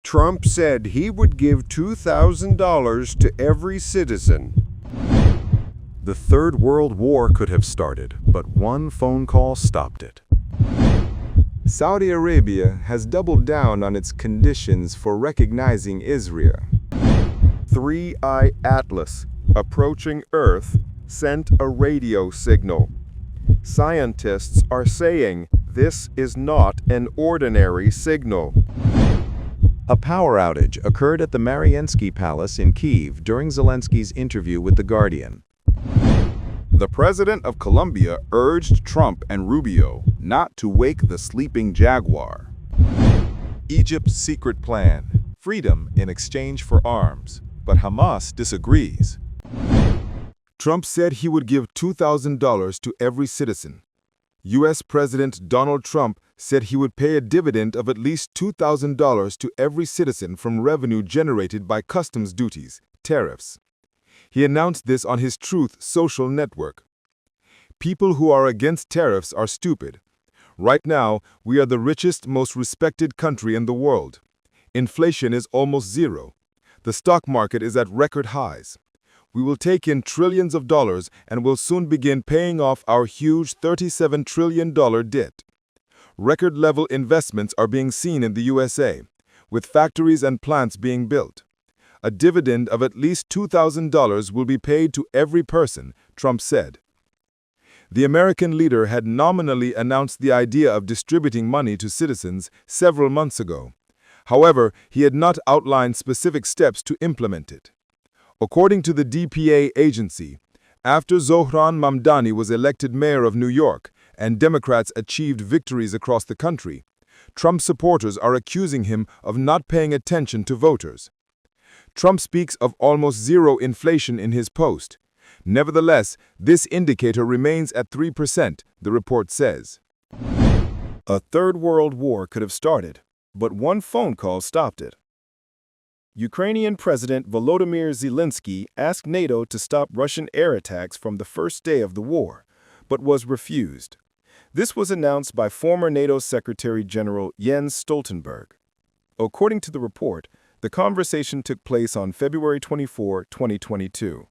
Trump said he would give $2,000 to every citizen. The Third World War could have started, but one phone call stopped it. Saudi Arabia has doubled down on its conditions for recognizing Israel. 3I Atlas, approaching Earth, sent a radio signal. Scientists are saying this is not an ordinary signal. A power outage occurred at the Mariinsky Palace in Kyiv during Zelensky's interview with The Guardian. The president of Colombia urged Trump and Rubio not to wake the sleeping jaguar. Egypt's secret plan, freedom in exchange for arms, but Hamas disagrees. Trump said he would give $2,000 to every citizen. U.S. President Donald Trump said he would pay a dividend of at least $2,000 to every citizen from revenue generated by customs duties, tariffs. He announced this on his Truth social network. People who are against tariffs are stupid. Right now, we are the richest, most respected country in the world. Inflation is almost zero. The stock market is at record highs. We will take in trillions of dollars and will soon begin paying off our huge $37 trillion debt. Record-level investments are being seen in the USA, with factories and plants being built. A dividend of at least $2,000 will be paid to every person, Trump said. The American leader had nominally announced the idea of distributing money to citizens several months ago. However, he had not outlined specific steps to implement it. According to the DPA agency, after Zohran Mamdani was elected mayor of New York and Democrats achieved victories across the country, Trump supporters are accusing him of not paying attention to voters. Trump speaks of almost zero inflation in his post. Nevertheless, this indicator remains at 3%, the report says. A third world war could have started, but one phone call stopped it. Ukrainian President Volodymyr Zelensky asked NATO to stop Russian air attacks from the first day of the war, but was refused. This was announced by former NATO Secretary General Jens Stoltenberg. According to the report, the conversation took place on February 24, 2022.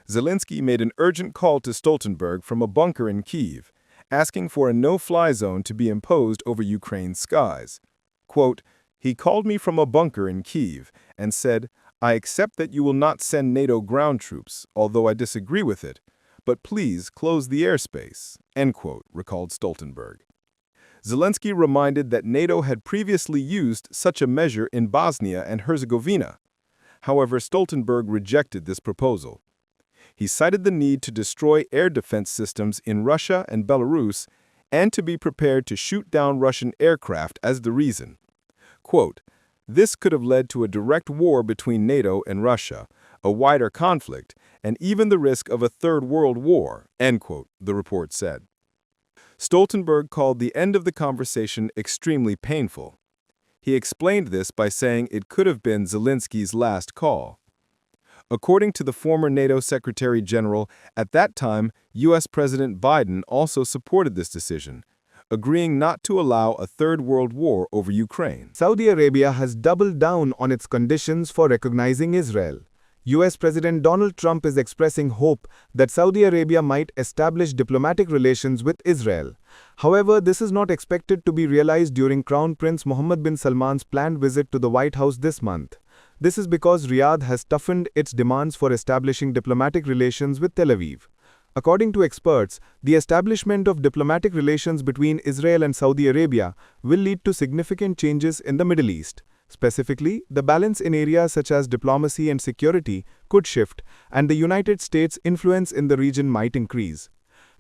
Zelensky made an urgent call to Stoltenberg from a bunker in Kyiv, asking for a no-fly zone to be imposed over Ukraine's skies. Quote, "He called me from a bunker in Kyiv and said, 'I accept that you will not send NATO ground troops, although I disagree with it, but please close the airspace,' end quote, recalled Stoltenberg. Zelensky reminded that NATO had previously used such a measure in Bosnia and Herzegovina. However, Stoltenberg rejected this proposal. He cited the need to destroy air defense systems in Russia and Belarus and to be prepared to shoot down Russian aircraft as the reason. Quote, "This could have led to a direct war between NATO and Russia, a wider conflict, and even the risk of a third world war," end quote, the report said. Stoltenberg called the end of the conversation extremely painful. He explained this by saying it could have been Zelensky's last call. According to the former NATO Secretary General, at that time, U.S. President Biden also supported this decision, agreeing not to allow a third world war over Ukraine. Saudi Arabia has doubled down on its conditions for recognizing Israel. U.S. President Donald Trump is expressing hope that Saudi Arabia might establish diplomatic relations with Israel. However, this is not expected to be realized during Crown Prince Mohammed bin Salman's planned visit to the White House this month. This is because Riyadh has toughened its demands for establishing diplomatic relations with Tel Aviv. According to experts, the establishment of diplomatic relations between Israel and Saudi Arabia will lead to significant changes in the Middle East. Specifically, the balance in areas such as diplomacy and security could shift, and the United States' influence in the region might increase.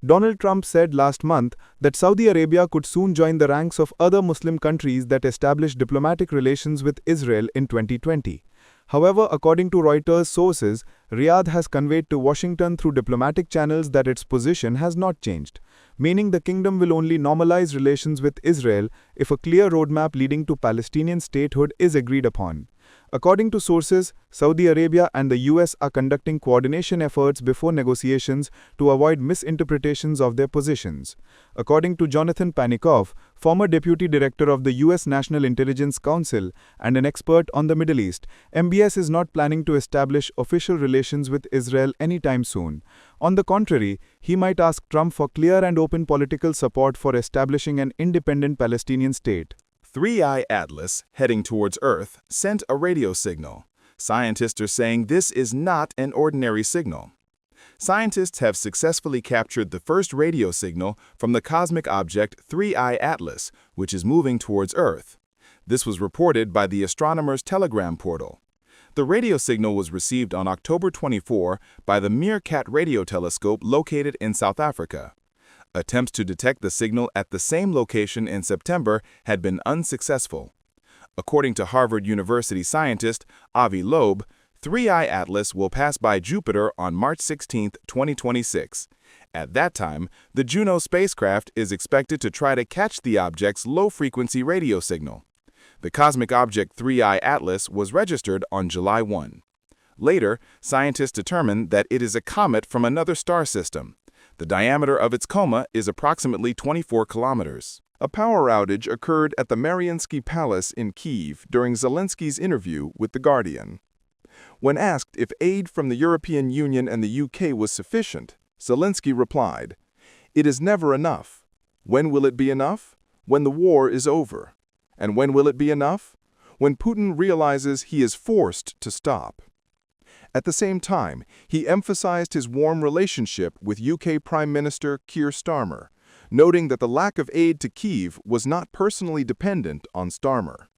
Donald Trump said last month that Saudi Arabia could soon join the ranks of other Muslim countries that established diplomatic relations with Israel in 2020. However, according to Reuters sources, Riyadh has conveyed to Washington through diplomatic channels that its position has not changed, meaning the kingdom will only normalize relations with Israel if a clear roadmap leading to Palestinian statehood is agreed upon. According to sources, Saudi Arabia and the US are conducting coordination efforts before negotiations to avoid misinterpretations of their positions. According to Jonathan Panikoff, former deputy director of the US National Intelligence Council and an expert on the Middle East, MBS is not planning to establish official relations with Israel anytime soon. On the contrary, he might ask Trump for clear and open political support for establishing an independent Palestinian state. 3i Atlas, heading towards Earth, sent a radio signal. Scientists are saying this is not an ordinary signal. Scientists have successfully captured the first radio signal from the cosmic object 3i Atlas, which is moving towards Earth. This was reported by the Astronomer's Telegram portal. The radio signal was received on October 24 by the muir radio telescope located in South Africa. Attempts to detect the signal at the same location in September had been unsuccessful. According to Harvard University scientist Avi Loeb, 3i Atlas will pass by Jupiter on March 16, 2026. At that time, the Juno spacecraft is expected to try to catch the object's low-frequency radio signal. The cosmic object 3i Atlas was registered on July 1. Later, scientists determined that it is a comet from another star system. The diameter of its coma is approximately 24 kilometers. A power outage occurred at the Mariinsky Palace in Kyiv during Zelensky's interview with The Guardian. When asked if aid from the European Union and the UK was sufficient, Zelensky replied, "It is never enough. When will it be enough? When the war is over. And when will it be enough? When Putin realizes he is forced to stop." At the same time, he emphasized his warm relationship with UK Prime Minister Keir Starmer, noting that the lack of aid to Kyiv was not personally dependent on Starmer.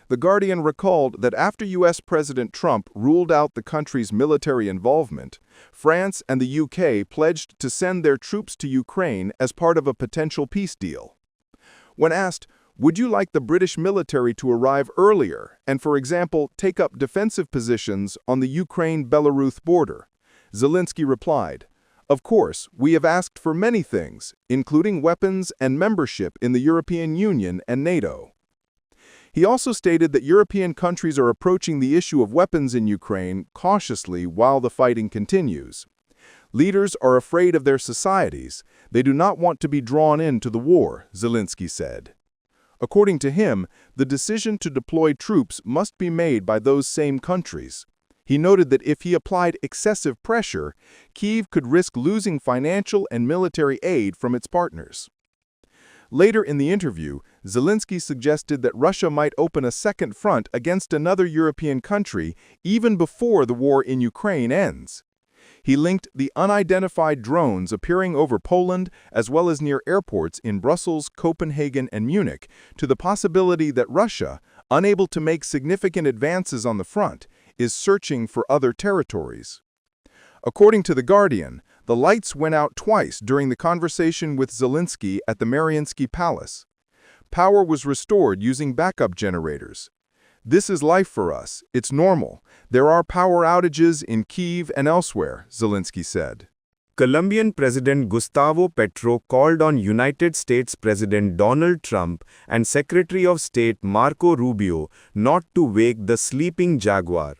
The Guardian recalled that after US President Trump ruled out the country's military involvement, France and the UK pledged to send their troops to Ukraine as part of a potential peace deal. When asked, "Would you like the British military to arrive earlier and, for example, take up defensive positions on the Ukraine-Belarus border?" Zelensky replied, "Of course, we have asked for many things, including weapons and membership in the European Union and NATO." He also stated that European countries are approaching the issue of weapons in Ukraine cautiously while the fighting continues. "Leaders are afraid of their societies. They do not want to be drawn into the war," Zelensky said. According to him, the decision to deploy troops must be made by those same countries. He noted that if he applied excessive pressure, Kyiv could risk losing financial and military aid from its partners. Later in the interview, Zelensky suggested that Russia might open a second front against another European country even before the war in Ukraine ends. He linked the unidentified drones appearing over Poland as well as near airports in Brussels, Copenhagen, and Munich to the possibility that Russia, unable to make significant advances on the front, is searching for other territories. According to The Guardian, the lights went out twice during the conversation with Zelensky at the Mariinsky Palace. Power was restored using backup generators. "This is life for us. It's normal. There are power outages in Kyiv and elsewhere," Zelensky said. Colombian President Gustavo Petro called on United States President Donald Trump and Secretary of State Marco Rubio not to wake the sleeping jaguar.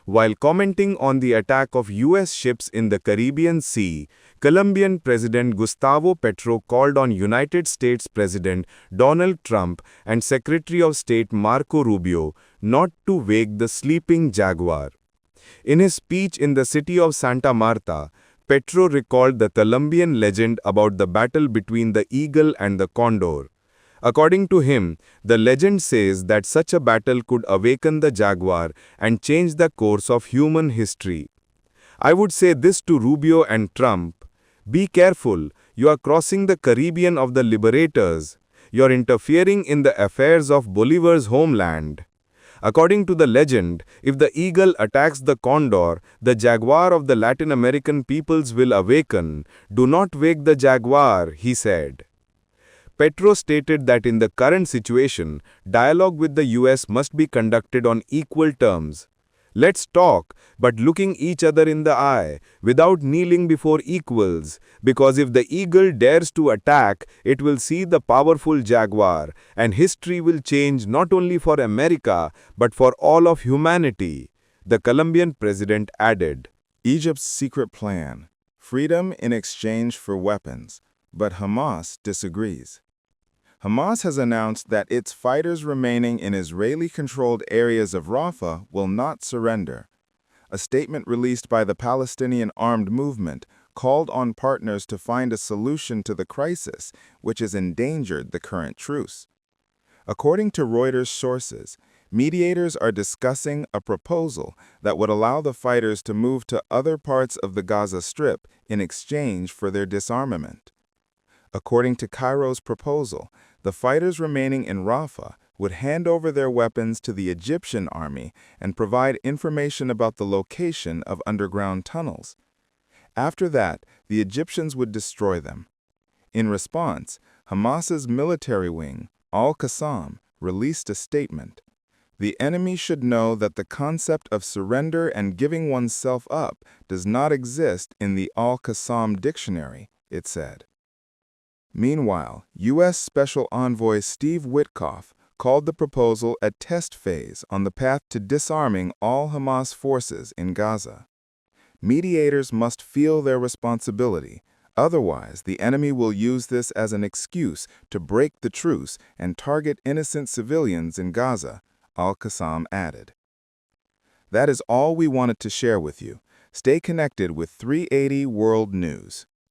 While commenting on the attack of U.S. ships in the Caribbean Sea, Colombian President Gustavo Petro called on United States President Donald Trump and Secretary of State Marco Rubio not to wake the sleeping jaguar. In his speech in the city of Santa Marta, Petro recalled the Colombian legend about the battle between the eagle and the condor. According to him, the legend says that such a battle could awaken the jaguar and change the course of human history. "I would say this to Rubio and Trump: be careful, you are crossing the Caribbean of the liberators. You are interfering in the affairs of Bolivar's homeland." According to the legend, if the eagle attacks the condor, the jaguar of the Latin American peoples will awaken. "Do not wake the jaguar," he said. Petro stated that in the current situation, dialogue with the US must be conducted on equal terms. Let's talk, but looking each other in the eye, without kneeling before equals, because if the eagle dares to attack, it will see the powerful jaguar, and history will change not only for America, but for all of humanity, the Colombian president added. Egypt's secret plan, freedom in exchange for weapons, but Hamas disagrees. Hamas has announced that its fighters remaining in Israeli-controlled areas of Rafah will not surrender. A statement released by the Palestinian armed movement called on partners to find a solution to the crisis, which has endangered the current truce. According to Reuters sources, mediators are discussing a proposal that would allow the fighters to move to other parts of the Gaza Strip in exchange for their disarmament. According to Cairo's proposal, the fighters remaining in Rafah would hand over their weapons to the Egyptian army and provide information about the location of underground tunnels. After that, the Egyptians would destroy them. In response, Hamas's military wing, Al-Qassam, released a statement. The enemy should know that the concept of surrender and giving oneself up does not exist in the Al-Qassam dictionary, it said. Meanwhile, U.S. Special Envoy Steve Witkoff called the proposal a test phase on the path to disarming all Hamas forces in Gaza. Mediators must feel their responsibility, otherwise the enemy will use this as an excuse to break the truce and target innocent civilians in Gaza, Al-Qassam added. That is all we wanted to share with you. Stay connected with 380 World News.